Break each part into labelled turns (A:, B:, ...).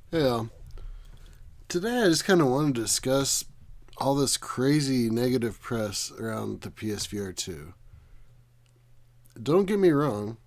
A: Yeah. Today I just kind of wanted to discuss all this crazy negative press around the PSVR 2. Don't get me wrong,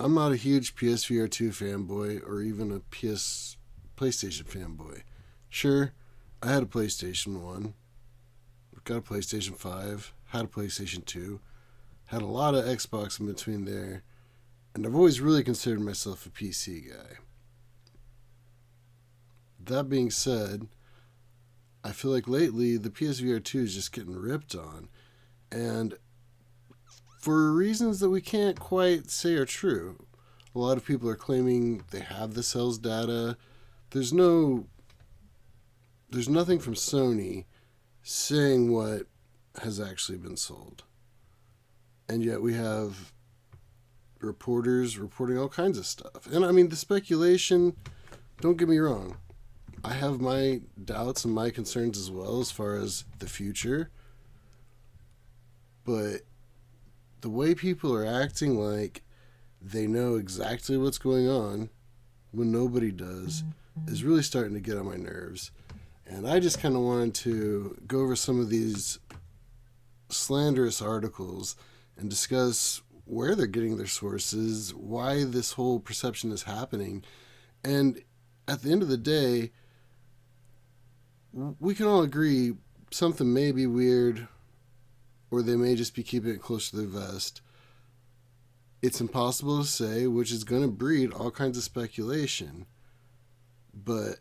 A: I'm not a huge PSVR 2 fanboy or even a PlayStation fanboy. Sure, I had a PlayStation 1, got a PlayStation 5, had a PlayStation 2, had a lot of Xbox in between there, and I've always really considered myself a PC guy. That being said, I feel like lately the PSVR 2 is just getting ripped on. And for reasons that we can't quite say are true, a lot of people are claiming they have the sales data. There's no there's nothing from Sony saying what has actually been sold. And yet we have reporters reporting all kinds of stuff. And I mean the speculation, don't get me wrong. I have my doubts and my concerns as well as far as the future, but the way people are acting like they know exactly what's going on when nobody does is really starting to get on my nerves. And I just kind of wanted to go over some of these slanderous articles and discuss where they're getting their sources, why this whole perception is happening. And at the end of the day, we can all agree something may be weird or they may just be keeping it close to their vest. It's impossible to say, which is going to breed all kinds of speculation. But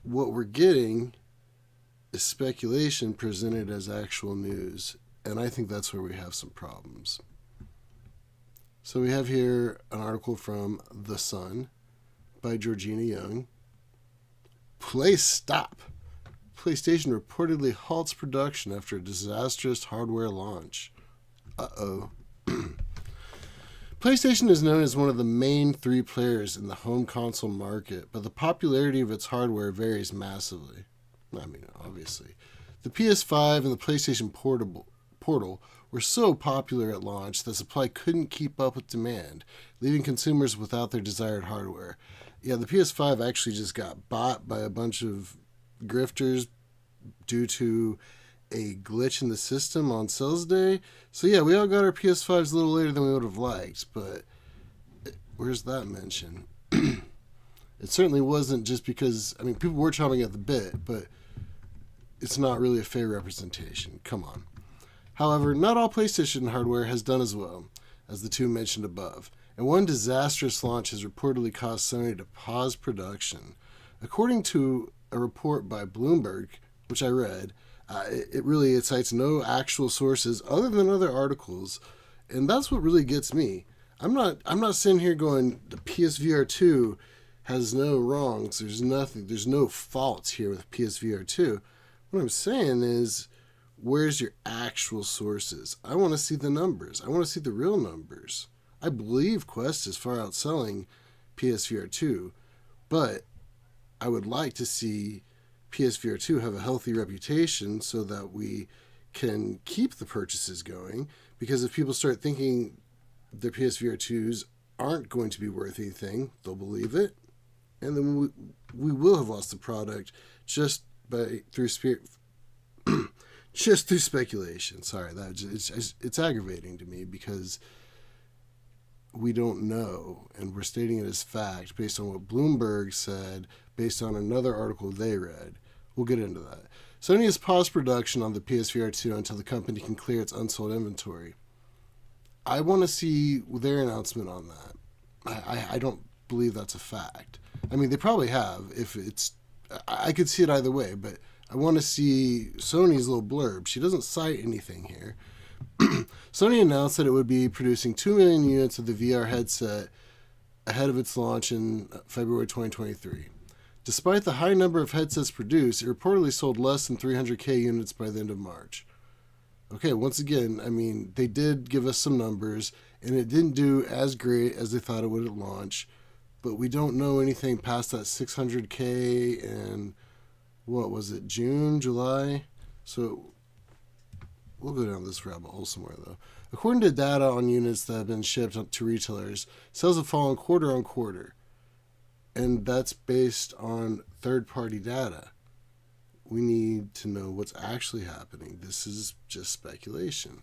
A: what we're getting is speculation presented as actual news. And I think that's where we have some problems. So we have here an article from The Sun by Georgina Young. Play stop. PlayStation reportedly halts production after a disastrous hardware launch. Uh-oh. PlayStation is known as one of the main three players in the home console market, but the popularity of its hardware varies massively. I mean, obviously. The PS5 and the PlayStation Portal were so popular at launch that supply couldn't keep up with demand, leaving consumers without their desired hardware. Yeah, the PS5 actually just got bought by a bunch of grifters due to a glitch in the system on sales day. So yeah, we all got our PS5s a little later than we would have liked, but where's that mention? It certainly wasn't just because, I mean, people were chomping at the bit, but it's not really a fair representation. Come on. However, not all PlayStation hardware has done as well as the two mentioned above, and one disastrous launch has reportedly caused Sony to pause production. According to a report by Bloomberg, which I read, it cites no actual sources other than other articles, and that's what really gets me. I'm not sitting here going the PSVR 2 has no wrongs. There's no faults here with PSVR 2. What I'm saying is, where's your actual sources? I want to see the numbers. I want to see the real numbers. I believe Quest is far outselling PSVR 2, but I would like to see PSVR 2 have a healthy reputation so that we can keep the purchases going. Because if people start thinking their PSVR 2s aren't going to be worth anything, they'll believe it. And then we will have lost the product just through just through speculation. Sorry, it's aggravating to me because we don't know, and we're stating it as fact based on what Bloomberg said, based on another article they read. We'll get into that. Sony has paused production on the PSVR 2 until the company can clear its unsold inventory. I want to see their announcement on that. I don't believe that's a fact. I mean, they probably have. If it's, I could see it either way, but I want to see Sony's little blurb. She doesn't cite anything here. Sony announced that it would be producing 2 million units of the VR headset ahead of its launch in February 2023. Despite the high number of headsets produced, it reportedly sold less than 300,000 units by the end of March. Okay, once again, I mean, they did give us some numbers, and it didn't do as great as they thought it would at launch, but we don't know anything past that 600,000 and, what was it, June, July? So we'll go down this rabbit hole somewhere, though. According to data on units that have been shipped to retailers, sales have fallen quarter on quarter. And that's based on third-party data. We need to know what's actually happening. This is just speculation.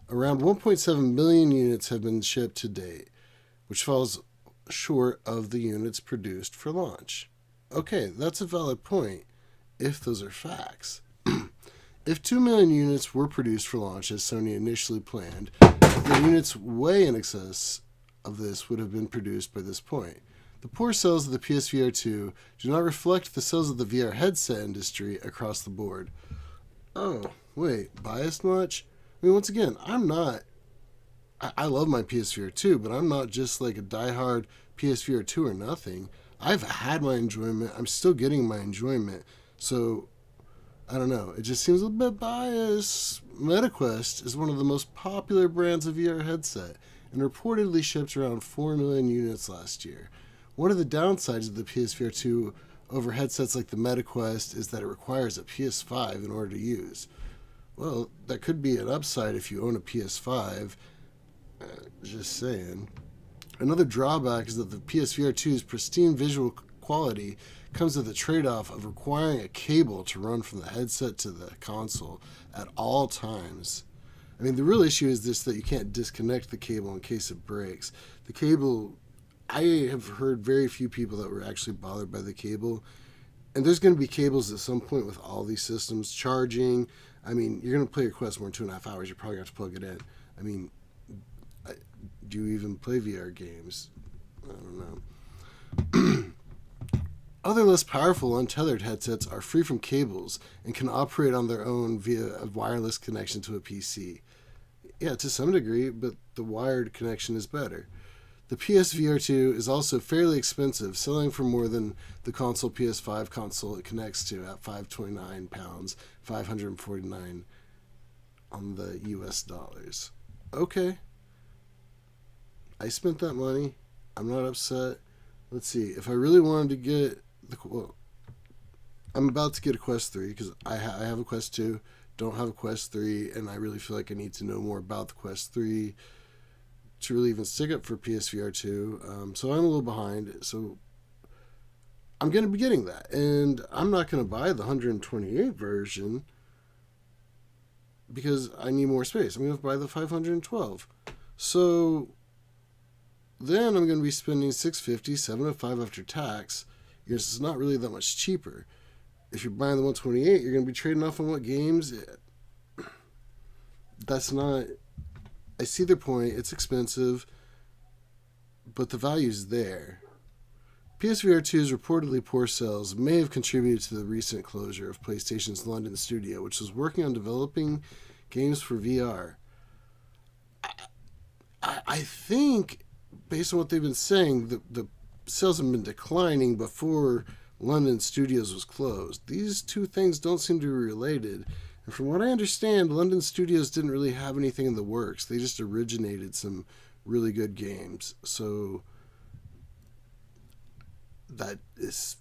A: Around 1.7 million units have been shipped to date, which falls short of the units produced for launch. Okay, that's a valid point if those are facts. If 2 million units were produced for launch as Sony initially planned, the units way in excess of this would have been produced by this point. The poor sales of the PSVR 2 do not reflect the sales of the VR headset industry across the board. Oh, wait, biased much? I mean, once again, I'm not. I love my PSVR 2, but I'm not just like a diehard PSVR 2 or nothing. I've had my enjoyment. I'm still getting my enjoyment. So, I don't know. It just seems a bit biased. MetaQuest is one of the most popular brands of VR headset and reportedly shipped around 4 million units last year. One of the downsides of the PSVR 2 over headsets like the MetaQuest is that it requires a PS5 in order to use. Well, that could be an upside if you own a PS5. Just saying. Another drawback is that the PSVR 2's pristine visual quality comes with the trade-off of requiring a cable to run from the headset to the console at all times. I mean, the real issue is this, that you can't disconnect the cable in case it breaks. The cable, I have heard very few people that were actually bothered by the cable. And there's going to be cables at some point with all these systems charging. I mean, you're going to play your Quest more than 2.5 hours. You're probably going to have to plug it in. I mean, do you even play VR games? I don't know. Other less powerful untethered headsets are free from cables and can operate on their own via a wireless connection to a PC. Yeah, to some degree, but the wired connection is better. The PSVR 2 is also fairly expensive, selling for more than the console PS5 console it connects to at £529, $549 on the US dollars. Okay. I spent that money. I'm not upset. Let's see. If I really wanted to get I'm about to get a Quest 3 because I have a Quest 2, don't have a Quest 3, and I really feel like I need to know more about the Quest 3 to really even stick up for PSVR 2. So I'm a little behind. So I'm going to be getting that. And I'm not going to buy the 128 version because I need more space. I'm going to buy the 512. So then I'm going to be spending $650, $705 after tax. Because it's not really that much cheaper. If you're buying the 128, you're going to be trading off on what games. That's not. I see their point. It's expensive, but the value's there. PSVR 2's reportedly poor sales may have contributed to the recent closure of PlayStation's London studio, which was working on developing games for VR. I think, based on what they've been saying, the sales have been declining before London Studios was closed. These two things don't seem to be related. And from what I understand, London Studios didn't really have anything in the works. They just originated some really good games. So that is,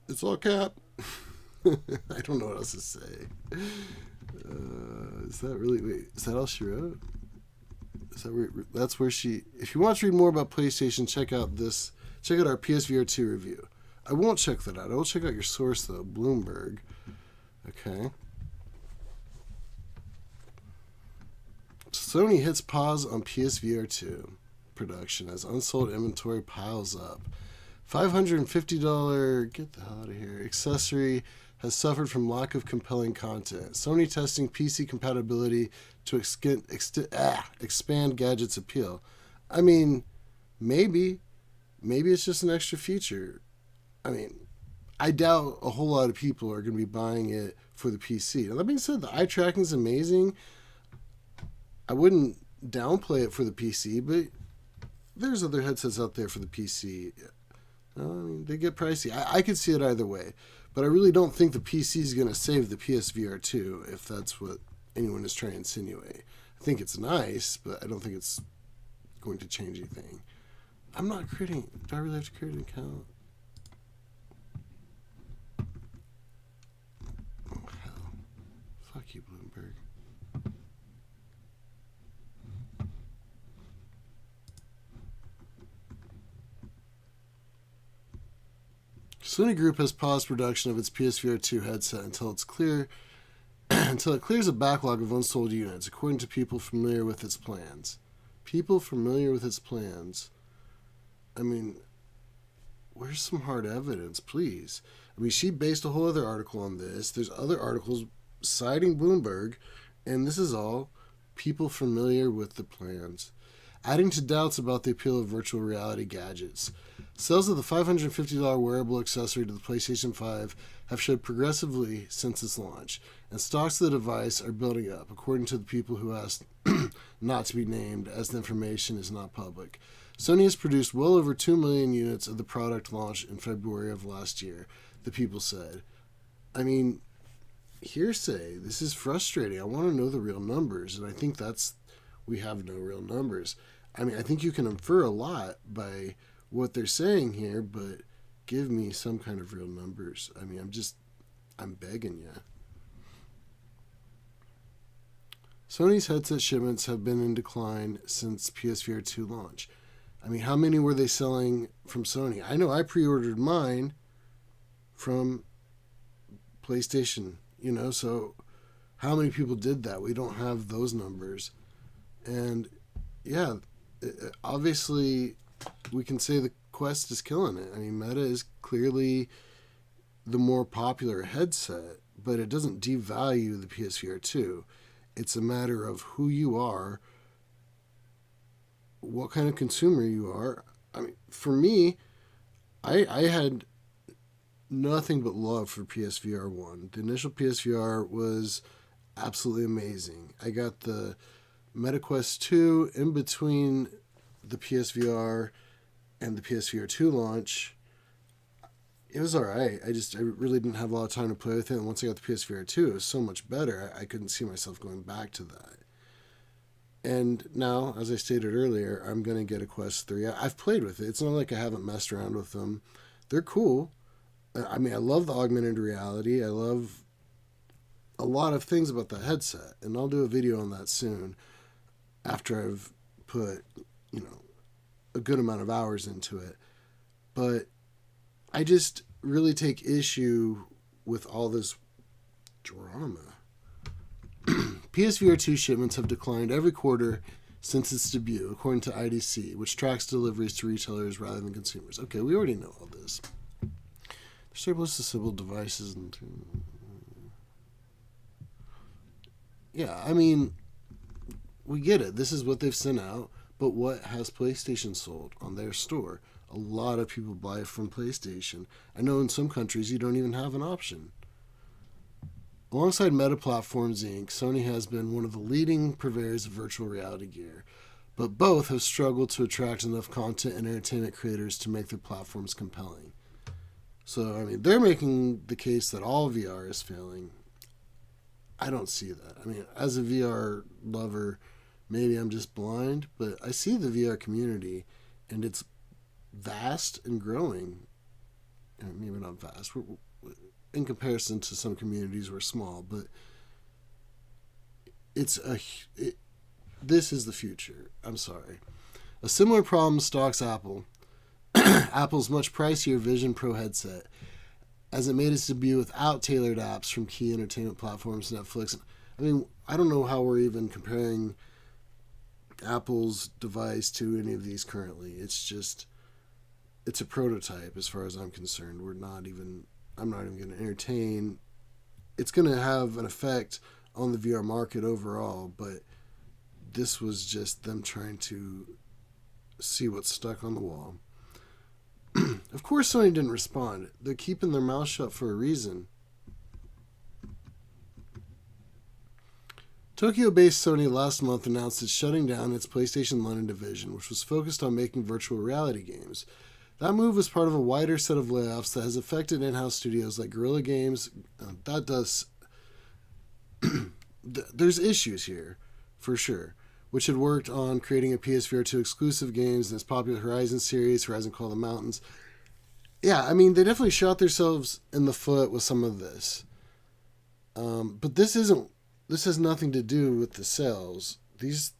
A: it's all cap. I don't know what else to say. Is that really, wait, is that all she wrote? Is that where, that's where she, if you want to read more about PlayStation, check out our PSVR 2 review. I won't check that out. I will check out your source, though, Bloomberg. Okay. Sony hits pause on PSVR 2 production as unsold inventory piles up. $550, get the hell out of here, accessory has suffered from lack of compelling content. Sony testing PC compatibility to expand gadgets' appeal. I mean, maybe it's just an extra feature. I mean, I doubt a whole lot of people are going to be buying it for the PC. Now, that being said, the eye tracking is amazing. I wouldn't downplay it for the PC, but there's other headsets out there for the PC. I mean, they get pricey. I could see it either way, but I really don't think the PC is going to save the PSVR 2 if that's what anyone is trying to insinuate. I think it's nice, but I don't think it's going to change anything. I'm not creating. Do I really have to create an account? Oh, hell. Fuck you, Bloomberg. Sony Group has paused production of its PSVR 2 headset until it clears a backlog of unsold units, according to people familiar with its plans. People familiar with its plans. I mean, where's some hard evidence, please? I mean, she based a whole other article on this. There's other articles citing Bloomberg, and this is all people familiar with the plans. Adding to doubts about the appeal of virtual reality gadgets. Sales of the $550 wearable accessory to the PlayStation 5 have showed progressively since its launch, and stocks of the device are building up, according to the people who asked not to be named, as the information is not public. Sony has produced well over 2 million units of the product launched in February of last year, the people said. I mean, hearsay. This is frustrating. I want to know the real numbers, and I think we have no real numbers. I mean, I think you can infer a lot by what they're saying here, but give me some kind of real numbers. I mean, I'm begging you. Sony's headset shipments have been in decline since PSVR 2 launch. I mean, how many were they selling from Sony? I know I pre-ordered mine from PlayStation, so how many people did that? We don't have those numbers. And yeah, obviously we can say the Quest is killing it. I mean, Meta is clearly the more popular headset, but it doesn't devalue the PSVR 2. It's a matter of who you are, what kind of consumer you are. I mean, for me, I had nothing but love for PSVR 1. The initial PSVR was absolutely amazing. I got the MetaQuest 2 in between the PSVR and the PSVR 2 launch. It was all right. I really didn't have a lot of time to play with it. And once I got the PSVR 2, it was so much better. I couldn't see myself going back to that. And now, as I stated earlier, I'm going to get a Quest 3. I've played with it. It's not like I haven't messed around with them. They're cool. I mean, I love the augmented reality. I love a lot of things about the headset. And I'll do a video on that soon after I've put, a good amount of hours into it. But I just really take issue with all this drama. PSVR 2 shipments have declined every quarter since its debut, according to IDC, which tracks deliveries to retailers rather than consumers. Okay, we already know all this. There's surplus disabled devices. Yeah, I mean, we get it. This is what they've sent out. But what has PlayStation sold on their store? A lot of people buy from PlayStation. I know in some countries you don't even have an option. Alongside Meta Platforms Inc., Sony has been one of the leading purveyors of virtual reality gear, but both have struggled to attract enough content and entertainment creators to make their platforms compelling. So, I mean, they're making the case that all VR is failing. I don't see that. I mean, as a VR lover, maybe I'm just blind, but I see the VR community, and it's vast and growing. Maybe not vast. In comparison to some communities, we're small, but this is the future. I'm sorry. A similar problem stalks Apple. Apple's much pricier Vision Pro headset, as it made its debut without tailored apps from key entertainment platforms, Netflix. I mean, I don't know how we're even comparing Apple's device to any of these currently. It's a prototype as far as I'm concerned. I'm not even going to entertain. It's going to have an effect on the VR market overall, but this was just them trying to see what's stuck on the wall. Of course, Sony didn't respond. They're keeping their mouth shut for a reason. Tokyo-based Sony last month announced it's shutting down its PlayStation London division, which was focused on making virtual reality games. That move was part of a wider set of layoffs that has affected in-house studios like Guerrilla Games. There's issues here, for sure, which had worked on creating a PSVR 2 exclusive games in its popular Horizon series, Horizon Call of the Mountains. Yeah, I mean, they definitely shot themselves in the foot with some of this. But this has nothing to do with the sales. These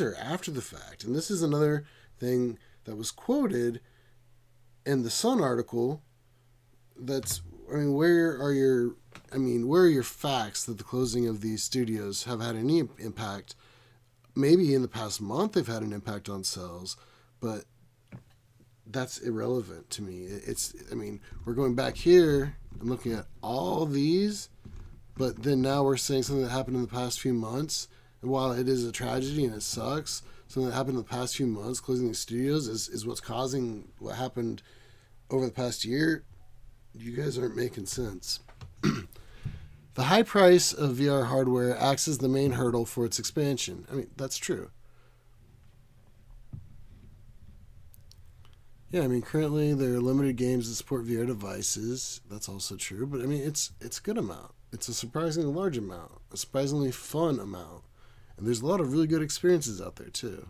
A: are after the fact. And this is another thing that was quoted in the Sun article that's, I mean, where are your facts that the closing of these studios have had any impact? Maybe in the past month they've had an impact on sales, but that's irrelevant to me. I mean, we're going back here and looking at all these, but then now we're saying something that happened in the past few months. And while it is a tragedy and it sucks, something that happened in the past few months, closing these studios, is what's causing what happened over the past year. You guys aren't making sense. The high price of VR hardware acts as the main hurdle for its expansion. I mean, that's true. Yeah, I mean, currently there are limited games that support VR devices. That's also true, but I mean, it's a good amount. It's a surprisingly large amount, a surprisingly fun amount, and there's a lot of really good experiences out there too.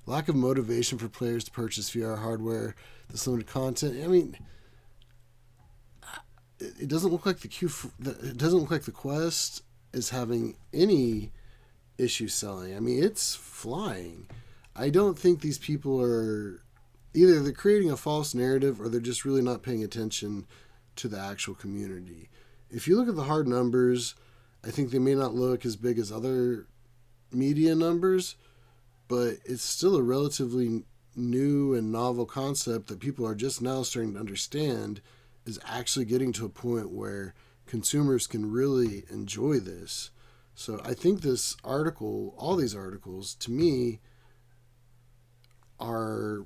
A: Lack of motivation for players to purchase VR hardware, this limited content. I mean, it doesn't look like it doesn't look like the Quest is having any issue selling. I mean, it's flying. I don't think these people are either they're creating a false narrative or they're just really not paying attention to the actual community. If you look at the hard numbers, I think they may not look as big as other media numbers, but it's still a relatively new and novel concept that people are just now starting to understand is actually getting to a point where consumers can really enjoy this. So I think this article, all these articles, to me, are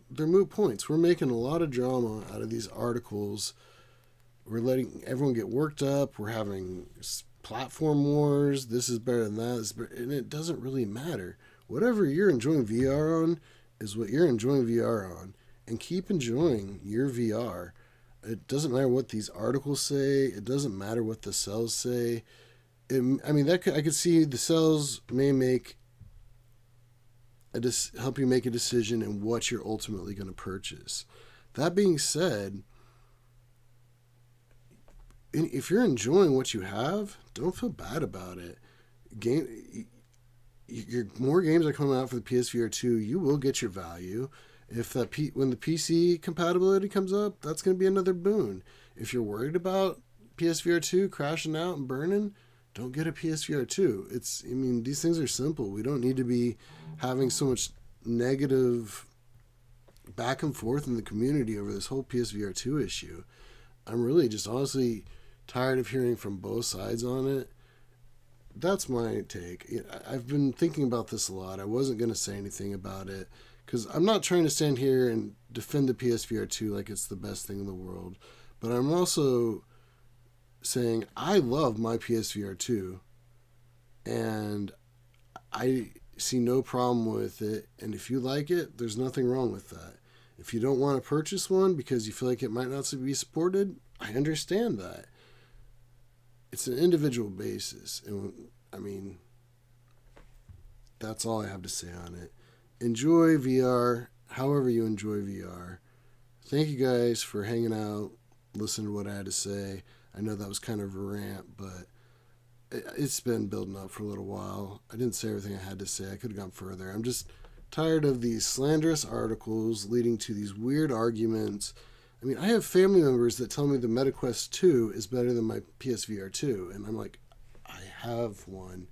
A: they're moot points. We're making a lot of drama out of these articles. We're letting everyone get worked up. We're having platform wars. This is better than that. And it doesn't really matter. Whatever you're enjoying VR on is what you're enjoying VR on. And keep enjoying your VR. It doesn't matter what these articles say. It doesn't matter what the cells say. I mean, I could see the cells may help you make a decision in what you're ultimately going to purchase. That being said, if you're enjoying what you have, don't feel bad about it. More games are coming out for the PSVR 2. You will get your value. When the PC compatibility comes up, that's going to be another boon. If you're worried about PSVR 2 crashing out and burning, don't get a PSVR 2. These things are simple. We don't need to be having so much negative back and forth in the community over this whole PSVR 2 issue. I'm really just honestly tired of hearing from both sides on it. That's my take. I've been thinking about this a lot. I wasn't going to say anything about it because I'm not trying to stand here and defend the PSVR 2 like it's the best thing in the world. But I'm also saying I love my PSVR 2 and I see no problem with it. And if you like it, there's nothing wrong with that. If you don't want to purchase one because you feel like it might not be supported, I understand that. It's an individual basis. And I mean, that's all I have to say on it. Enjoy VR however you enjoy VR. Thank you guys for hanging out, listening to what I had to say. I know that was kind of a rant, but it's been building up for a little while. I didn't say everything I had to say. I could have gone further. I'm just tired of these slanderous articles leading to these weird arguments. I mean, I have family members that tell me the MetaQuest 2 is better than my PSVR 2, and I'm like, I have one.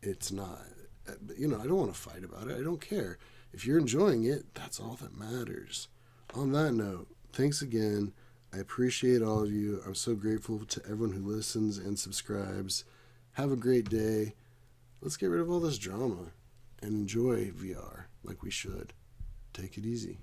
A: It's not. But, I don't want to fight about it. I don't care. If you're enjoying it, that's all that matters. On that note, thanks again. I appreciate all of you. I'm so grateful to everyone who listens and subscribes. Have a great day. Let's get rid of all this drama and enjoy VR like we should. Take it easy.